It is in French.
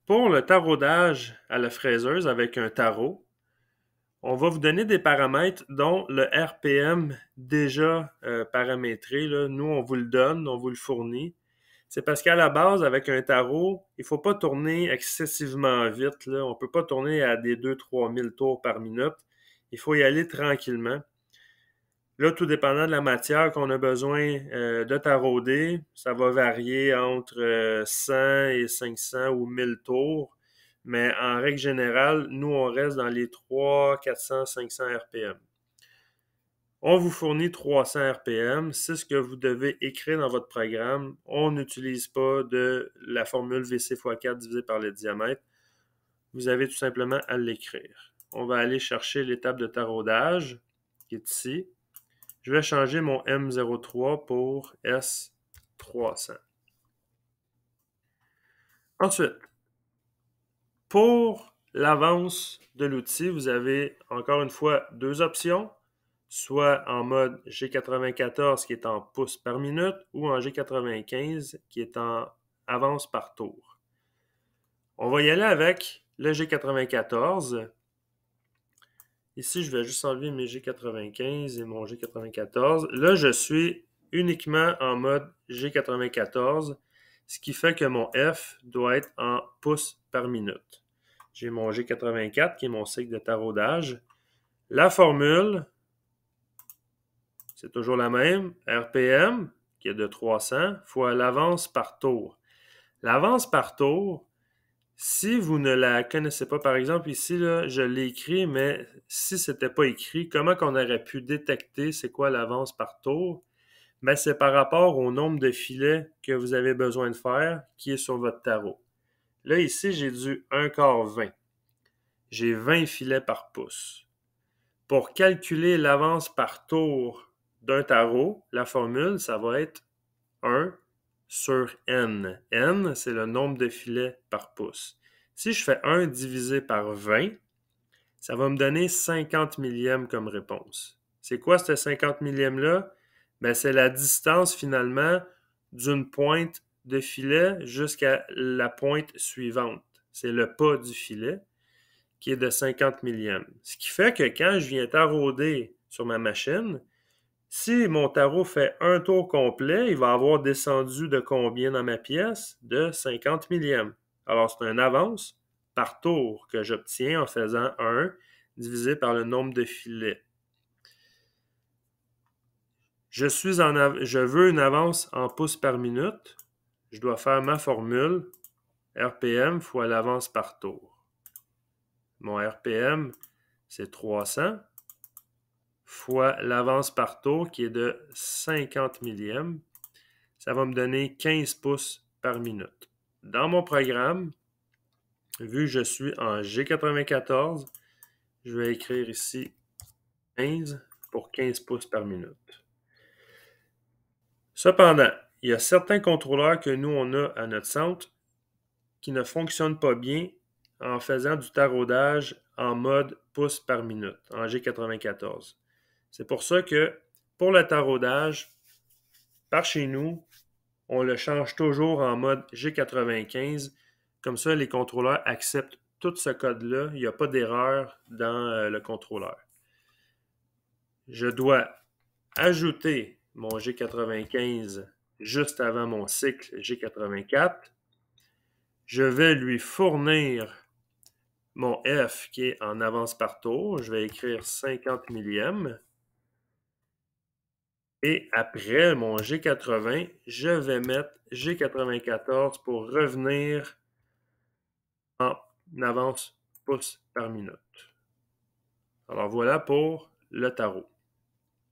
Pour le taraudage à la fraiseuse avec un tarot, on va vous donner des paramètres dont le RPM déjà paramétré. Là, nous, on vous le donne, on vous le fournit. C'est parce qu'à la base, avec un tarot, il ne faut pas tourner excessivement vite. Là. On ne peut pas tourner à des 2-3 000 tours par minute. Il faut y aller tranquillement. Là, tout dépendant de la matière qu'on a besoin de tarauder, ça va varier entre 100 et 500 ou 1000 tours. Mais en règle générale, nous, on reste dans les 300, 400, 500 RPM. On vous fournit 300 RPM. C'est ce que vous devez écrire dans votre programme. On n'utilise pas de la formule VC x 4 divisé par le diamètre. Vous avez tout simplement à l'écrire. On va aller chercher l'étape de taraudage qui est ici. Je vais changer mon M03 pour S300. Ensuite, pour l'avance de l'outil, vous avez encore une fois deux options, soit en mode G94 qui est en pouces par minute ou en G95 qui est en avance par tour. On va y aller avec le G94. Ici, je vais juste enlever mes G95 et mon G94. Là, je suis uniquement en mode G94, ce qui fait que mon F doit être en pouces par minute. J'ai mon G84 qui est mon cycle de taraudage. La formule, c'est toujours la même, RPM qui est de 300 fois l'avance par tour. L'avance par tour, si vous ne la connaissez pas, par exemple, ici, là, je l'ai écrit, mais si ce n'était pas écrit, comment qu'on aurait pu détecter c'est quoi l'avance par tour? Ben, c'est par rapport au nombre de filets que vous avez besoin de faire qui est sur votre tarot. Là, ici, j'ai du 1 quart 20. J'ai 20 filets par pouce. Pour calculer l'avance par tour d'un tarot, la formule, ça va être 1 sur N. N, c'est le nombre de filets par pouce. Si je fais 1 divisé par 20, ça va me donner 50 millièmes comme réponse. C'est quoi ce 50 millièmes-là? Ben, c'est la distance finalement d'une pointe de filet jusqu'à la pointe suivante. C'est le pas du filet qui est de 50 millièmes. Ce qui fait que quand je viens tarauder sur ma machine, si mon tarot fait un tour complet, il va avoir descendu de combien dans ma pièce? De 50 millièmes. Alors, c'est une avance par tour que j'obtiens en faisant 1 divisé par le nombre de filets. Je veux une avance en pouces par minute. Je dois faire ma formule RPM fois l'avance par tour. Mon RPM, c'est 300 fois l'avance par tour qui est de 50 millièmes. Ça va me donner 15 pouces par minute. Dans mon programme, vu que je suis en G94, je vais écrire ici 15 pour 15 pouces par minute. Cependant, il y a certains contrôleurs que nous, on a à notre centre qui ne fonctionnent pas bien en faisant du taraudage en mode pouces par minute, en G94. C'est pour ça que pour le taraudage, par chez nous, on le change toujours en mode G95. Comme ça, les contrôleurs acceptent tout ce code-là. Il n'y a pas d'erreur dans le contrôleur. Je dois ajouter mon G95 juste avant mon cycle G84. Je vais lui fournir mon F qui est en avance par tour. Je vais écrire 50 millièmes. Et après mon G80, je vais mettre G94 pour revenir en avance pouces par minute. Alors voilà pour le tarot.